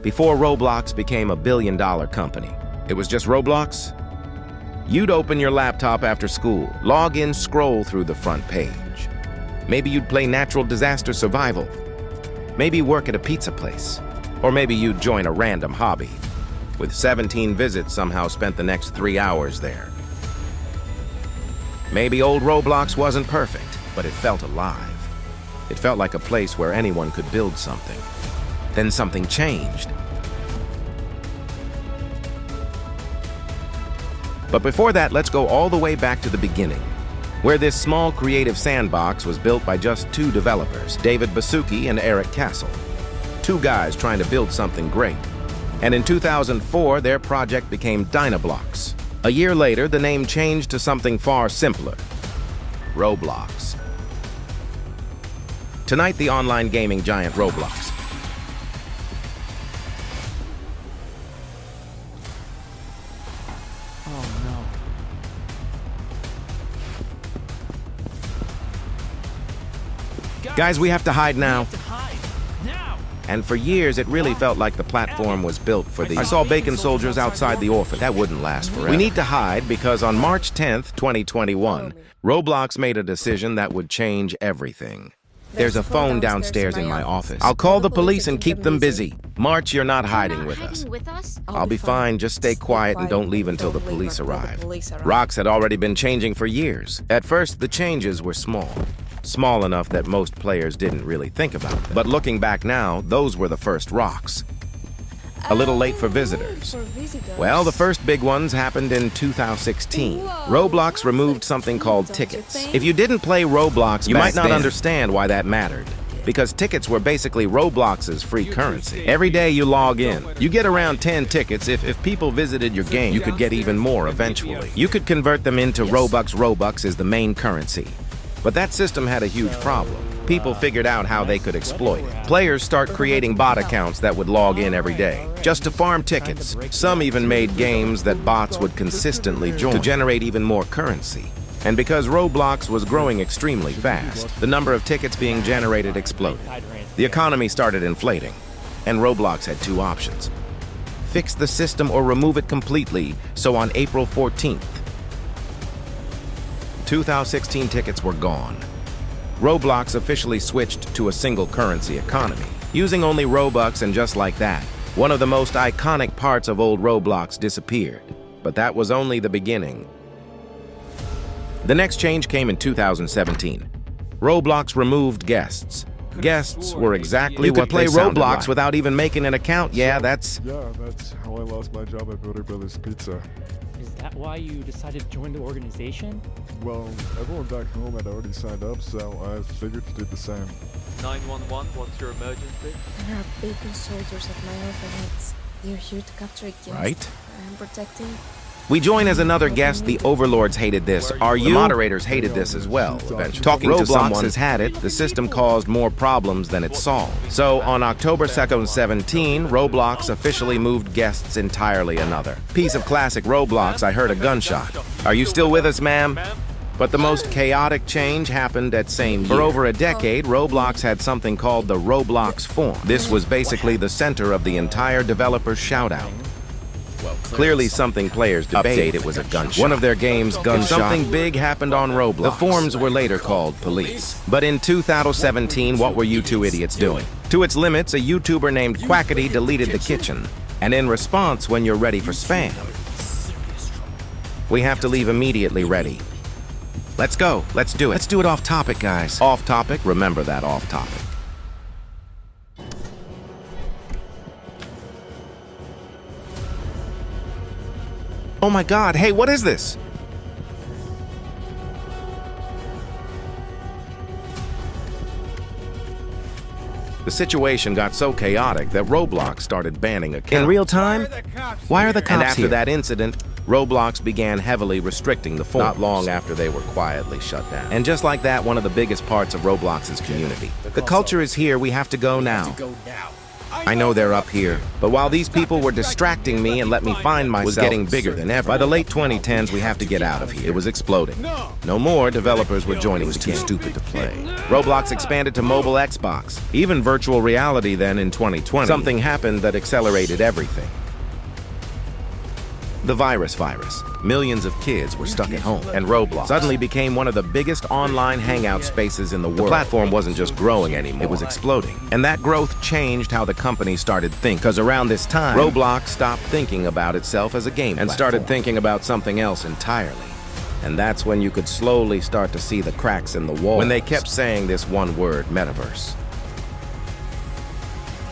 before Roblox became a billion-dollar company. It was just Roblox? You'd open your laptop after school, log in, scroll through the front page. Maybe you'd play natural disaster survival. Maybe work at a pizza place. Or maybe you'd join a random hobby. With 17 visits, somehow spent the next 3 hours there. Maybe old Roblox wasn't perfect, but it felt alive. It felt like a place where anyone could build something. Then something changed. But before that, let's go all the way back to the beginning, where this small creative sandbox was built by just 2 developers, David Basuki and Eric Castle. 2 guys trying to build something great. And in 2004, their project became Dynablocks. A year later, the name changed to something far simpler, Roblox. Tonight, the online gaming giant Roblox. Guys, we have to hide now. And for years, it really felt like the platform was built for these. I saw bacon soldiers outside the orphan. That wouldn't last forever. We need to hide because on March 10th, 2021, Roblox made a decision that would change everything. There's a phone downstairs in my office. I'll call the police and keep them busy. March, you're not hiding with us. I'll be fine. Just stay quiet and don't leave until the police arrive. Rocks had already been changing for years. At first, the changes were small. Small enough that most players didn't really think about them. But looking back now, those were the first rocks. A little late for visitors. Well, the first big ones happened in 2016. Roblox removed something called tickets. If you didn't play Roblox, you might not understand why that mattered. Because tickets were basically Roblox's free currency. Every day you log in, you get around 10 tickets. If people visited your game, you could get even more eventually. You could convert them into Robux. Robux is the main currency. But that system had a huge problem. People figured out how they could exploit it. Players start creating bot accounts that would log in every day, just to farm tickets. Some even made games that bots would consistently join to generate even more currency. And because Roblox was growing extremely fast, the number of tickets being generated exploded. The economy started inflating, and Roblox had 2 options. Fix the system or remove it completely, so on April 14th, 2016 tickets were gone. Roblox officially switched to a single currency economy, using only Robux, and just like that, one of the most iconic parts of old Roblox disappeared. But that was only the beginning. The next change came in 2017. Roblox removed guests. Guests were exactly what they sounded like. You could play Roblox without even making an account. Yeah, that's how I lost my job at Butter Brothers Pizza. Is that why you decided to join the organization? Well, everyone back home had already signed up, so I figured to do the same. 911, what's your emergency? There are bacon soldiers at my orphanage. They're here to capture a guest. Right? I'm protecting. We join as another guest. The overlords hated this. The moderators hated this as well, eventually. Talking to someone has had it, the system caused more problems than it solved. So on October 2nd, 2017, Roblox officially moved guests entirely another. Piece of classic Roblox, I heard a gunshot. Are you still with us, ma'am? But the most chaotic change happened that same year. For over a decade, Roblox had something called the Roblox Forum. This was basically the center of the entire developer's shout-out. Clearly something players debated. It was a gunshot. One of their games, Gunshot. Something big happened on Roblox. The forums were later called police. But in 2017, what were you 2 idiots doing? To its limits, a YouTuber named Quackity deleted the kitchen. And in response, when you're ready for spam, we have to leave immediately ready. Let's go. Let's do it. Let's do it off topic, guys. Off topic? Remember that off topic. Oh my God, hey, what is this? The situation got so chaotic that Roblox started banning accounts. In real time? Why are the cops here? And after that incident, Roblox began heavily restricting the forums. Not long after they were quietly shut down. And just like that, one of the biggest parts of Roblox's community. The culture is here, we have to go now. I know they're up here, but while these people were distracting me and let me find myself, was getting bigger than ever. By the late 2010s, we have to get out of here. It was exploding. No more developers were joining. It was too stupid to play. Roblox expanded to mobile Xbox, even virtual reality then in 2020. Something happened that accelerated everything. The virus. Millions of kids were stuck at home, and Roblox suddenly became one of the biggest online hangout spaces in the world. The platform wasn't just growing anymore, it was exploding. And that growth changed how the company started thinking, because around this time, Roblox stopped thinking about itself as a game and started thinking about something else entirely. And that's when you could slowly start to see the cracks in the wall when they kept saying this one word, metaverse.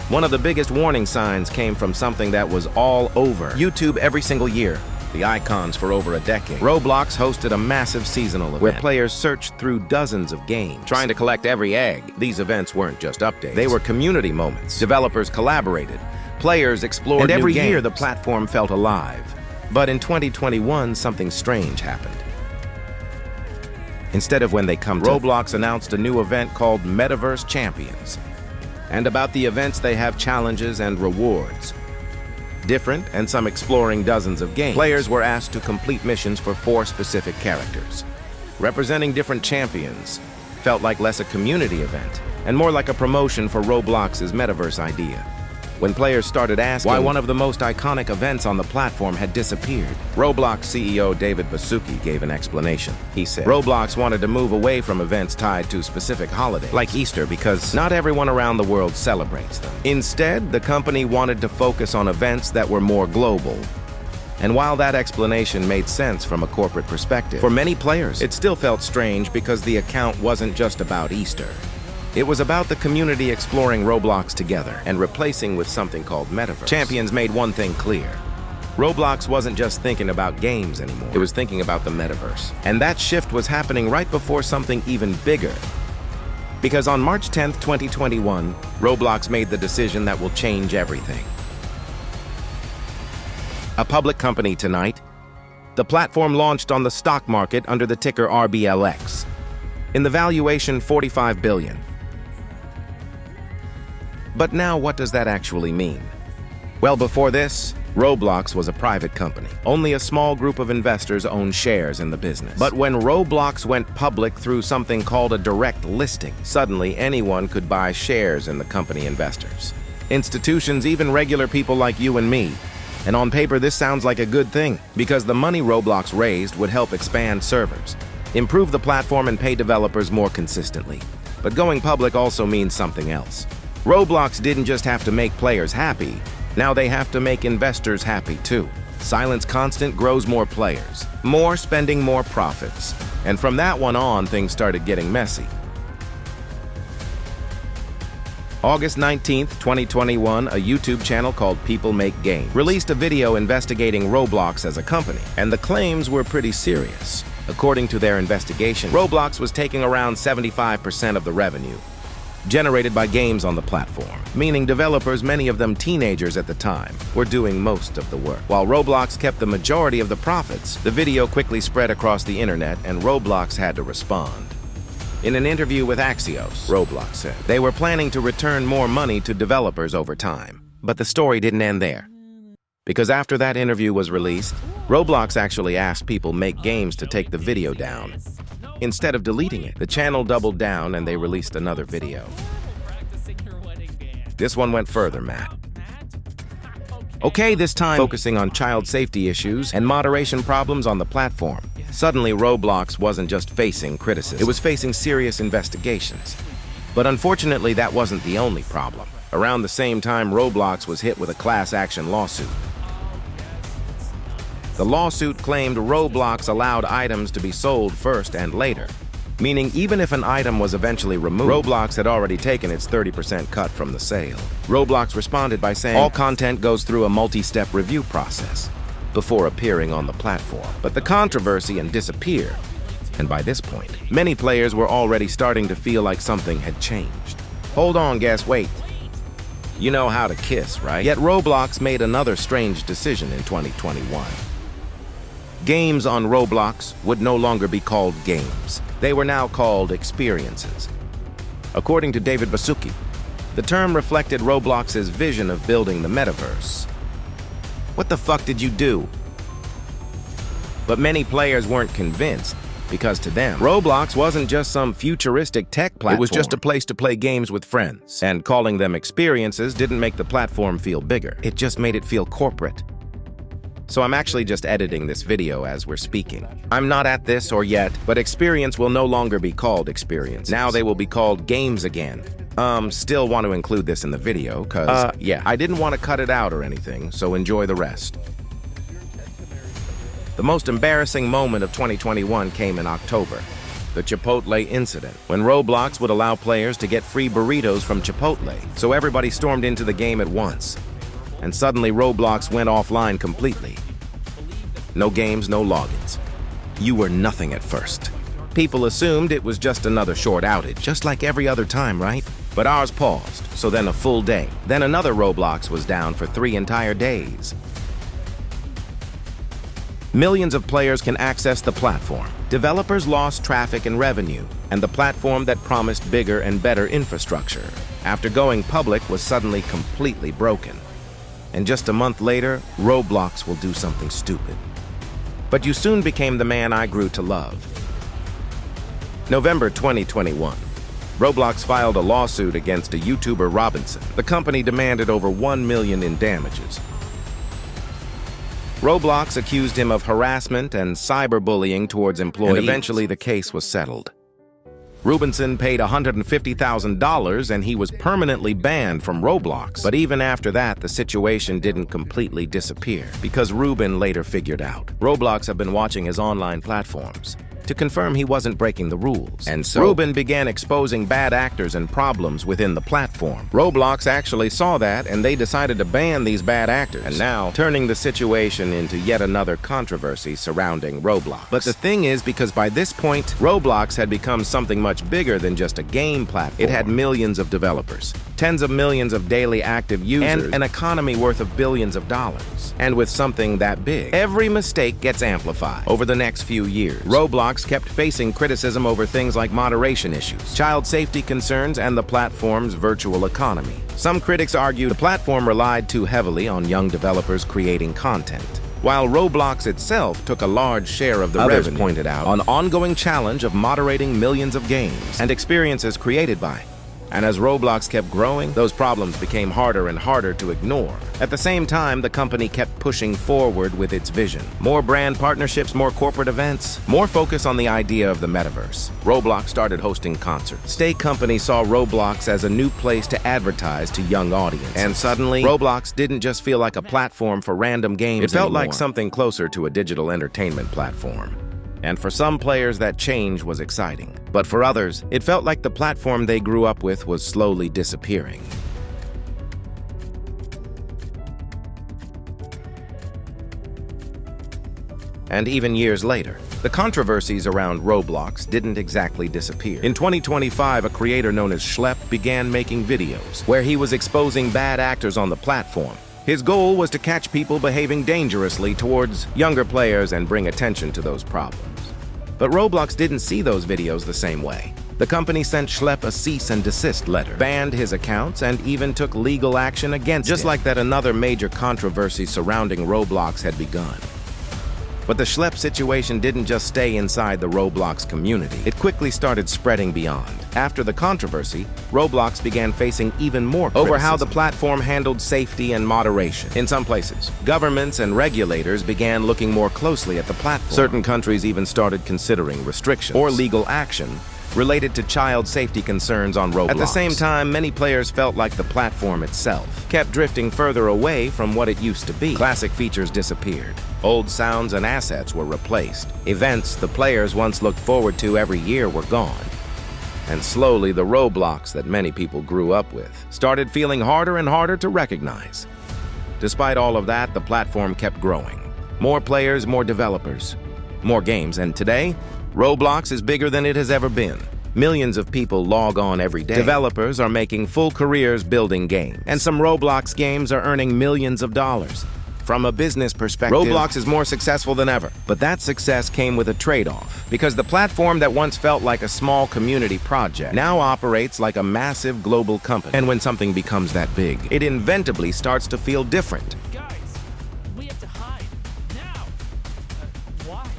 One of the biggest warning signs came from something that was all over YouTube every single year. The icons for over a decade. Roblox hosted a massive seasonal event where players searched through dozens of games, trying to collect every egg. These events weren't just updates. They were community moments. Developers collaborated. Players explored new games. And every year the platform felt alive. But in 2021, something strange happened. Instead of when they come to Roblox announced a new event called Metaverse Champions. And about the events, they have challenges and rewards. Different, and some exploring dozens of games. Players were asked to complete missions for 4 specific characters. Representing different champions felt like less a community event and more like a promotion for Roblox's metaverse idea. When players started asking why one of the most iconic events on the platform had disappeared, Roblox CEO David Baszucki gave an explanation. He said, Roblox wanted to move away from events tied to specific holidays, like Easter, because not everyone around the world celebrates them. Instead, the company wanted to focus on events that were more global. And while that explanation made sense from a corporate perspective, for many players, it still felt strange because the account wasn't just about Easter. It was about the community exploring Roblox together and replacing with something called Metaverse. Champions made one thing clear. Roblox wasn't just thinking about games anymore. It was thinking about the Metaverse. And that shift was happening right before something even bigger. Because on March 10th, 2021, Roblox made the decision that will change everything. A public company tonight, the platform launched on the stock market under the ticker RBLX. In the valuation, $45 billion. But now, what does that actually mean? Well, before this, Roblox was a private company. Only a small group of investors owned shares in the business. But when Roblox went public through something called a direct listing, suddenly anyone could buy shares in the company investors. Institutions, even regular people like you and me. And on paper, this sounds like a good thing, because the money Roblox raised would help expand servers, improve the platform, and pay developers more consistently. But going public also means something else. Roblox didn't just have to make players happy, now they have to make investors happy too. Silence constant grows more players, more spending, more profits. And from that one on, things started getting messy. August 19th, 2021, a YouTube channel called People Make Games released a video investigating Roblox as a company, and the claims were pretty serious. According to their investigation, Roblox was taking around 75% of the revenue generated by games on the platform, meaning developers, many of them teenagers at the time, were doing most of the work. While Roblox kept the majority of the profits, the video quickly spread across the internet and Roblox had to respond. In an interview with Axios, Roblox said they were planning to return more money to developers over time. But the story didn't end there. Because after that interview was released, Roblox actually asked People Make Games to take the video down. Instead of deleting it, the channel doubled down and they released another video. This one went further, Matt. Okay, this time focusing on child safety issues and moderation problems on the platform. Suddenly, Roblox wasn't just facing criticism, it was facing serious investigations. But unfortunately, that wasn't the only problem. Around the same time, Roblox was hit with a class action lawsuit. The lawsuit claimed Roblox allowed items to be sold first and later, meaning even if an item was eventually removed, Roblox had already taken its 30% cut from the sale. Roblox responded by saying all content goes through a multi-step review process before appearing on the platform. But the controversy disappeared, and by this point, many players were already starting to feel like something had changed. Hold on, guess, wait. You know how to kiss, right? Yet Roblox made another strange decision in 2021. Games on Roblox would no longer be called games. They were now called experiences. According to David Baszucki, The term reflected Roblox's vision of building the metaverse. What the fuck did you do? But many players weren't convinced, because to them, Roblox wasn't just some futuristic tech platform. It was just a place to play games with friends. And calling them experiences didn't make the platform feel bigger. It just made it feel corporate. So I'm actually just editing this video as we're speaking. I'm not at this or yet, but experience will no longer be called experience. Now they will be called games again. Still want to include this in the video, yeah, I didn't want to cut it out or anything, so enjoy the rest. The most embarrassing moment of 2021 came in October, the Chipotle incident, when Roblox would allow players to get free burritos from Chipotle, so everybody stormed into the game at once. And suddenly Roblox went offline completely. No games, no logins. You were nothing at first. People assumed it was just another short outage, just like every other time, right? But ours paused, so then a full day. Then another Roblox was down for 3 entire days. Millions of players can access the platform. Developers lost traffic and revenue, and the platform that promised bigger and better infrastructure, after going public, was suddenly completely broken. And just a month later, Roblox will do something stupid. But you soon became the man I grew to love. November 2021. Roblox filed a lawsuit against a YouTuber Robinson. The company demanded over $1 million in damages. Roblox accused him of harassment and cyberbullying towards employees, and eventually the case was settled. Robinson paid $150,000 and he was permanently banned from Roblox. But even after that, the situation didn't completely disappear, because Ruben later figured out Roblox had been watching his online platforms to confirm he wasn't breaking the rules. And so Ruben began exposing bad actors and problems within the platform. Roblox actually saw that, and they decided to ban these bad actors, and now turning the situation into yet another controversy surrounding Roblox. But the thing is, because by this point, Roblox had become something much bigger than just a game platform. It had millions of developers, tens of millions of daily active users, and an economy worth of billions of dollars. And with something that big, every mistake gets amplified. Over the next few years, Roblox kept facing criticism over things like moderation issues, child safety concerns, and the platform's virtual economy. Some critics argued the platform relied too heavily on young developers creating content, while Roblox itself took a large share of the revenue. Others pointed out an ongoing challenge of moderating millions of games and experiences created by. And as Roblox kept growing, those problems became harder and harder to ignore. At the same time, the company kept pushing forward with its vision. More brand partnerships, more corporate events, more focus on the idea of the metaverse. Roblox started hosting concerts. State companies saw Roblox as a new place to advertise to young audiences. And suddenly, Roblox didn't just feel like a platform for random games. It felt like something closer to a digital entertainment platform. And for some players, that change was exciting. But for others, it felt like the platform they grew up with was slowly disappearing. And even years later, the controversies around Roblox didn't exactly disappear. In 2025, a creator known as Schlep began making videos where he was exposing bad actors on the platform. His goal was to catch people behaving dangerously towards younger players and bring attention to those problems. But Roblox didn't see those videos the same way. The company sent Schlep a cease and desist letter, banned his accounts, and even took legal action against him. Just like that, another major controversy surrounding Roblox had begun. But the Schlep situation didn't just stay inside the Roblox community. It quickly started spreading beyond. After the controversy, Roblox began facing even more criticism over how the platform handled safety and moderation. In some places, governments and regulators began looking more closely at the platform. Certain countries even started considering restrictions or legal action related to child safety concerns on Roblox. At the same time, many players felt like the platform itself kept drifting further away from what it used to be. Classic features disappeared. Old sounds and assets were replaced. Events the players once looked forward to every year were gone. And slowly, the Roblox that many people grew up with started feeling harder and harder to recognize. Despite all of that, the platform kept growing. More players, more developers, more games, and today, Roblox is bigger than it has ever been. Millions of people log on every day. Developers are making full careers building games, and some Roblox games are earning millions of dollars. From a business perspective, Roblox is more successful than ever. But that success came with a trade-off, because the platform that once felt like a small community project now operates like a massive global company. And when something becomes that big, it inevitably starts to feel different. Guys, we have to hide. Now! Why?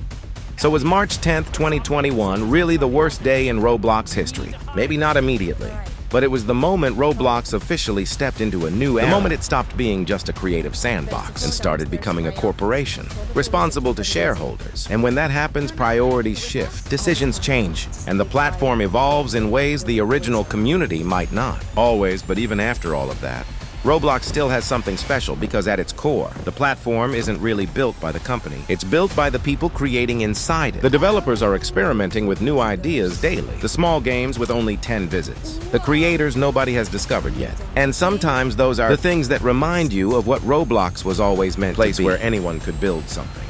So was March 10th, 2021 really the worst day in Roblox history? Maybe not immediately, but it was the moment Roblox officially stepped into a new era. The moment it stopped being just a creative sandbox and started becoming a corporation, responsible to shareholders. And when that happens, priorities shift, decisions change, and the platform evolves in ways the original community might not. Always, but even after all of that, Roblox still has something special because at its core, the platform isn't really built by the company. It's built by the people creating inside it. The developers are experimenting with new ideas daily. The small games with only 10 visits. The creators nobody has discovered yet. And sometimes those are the things that remind you of what Roblox was always meant to be. A place where anyone could build something.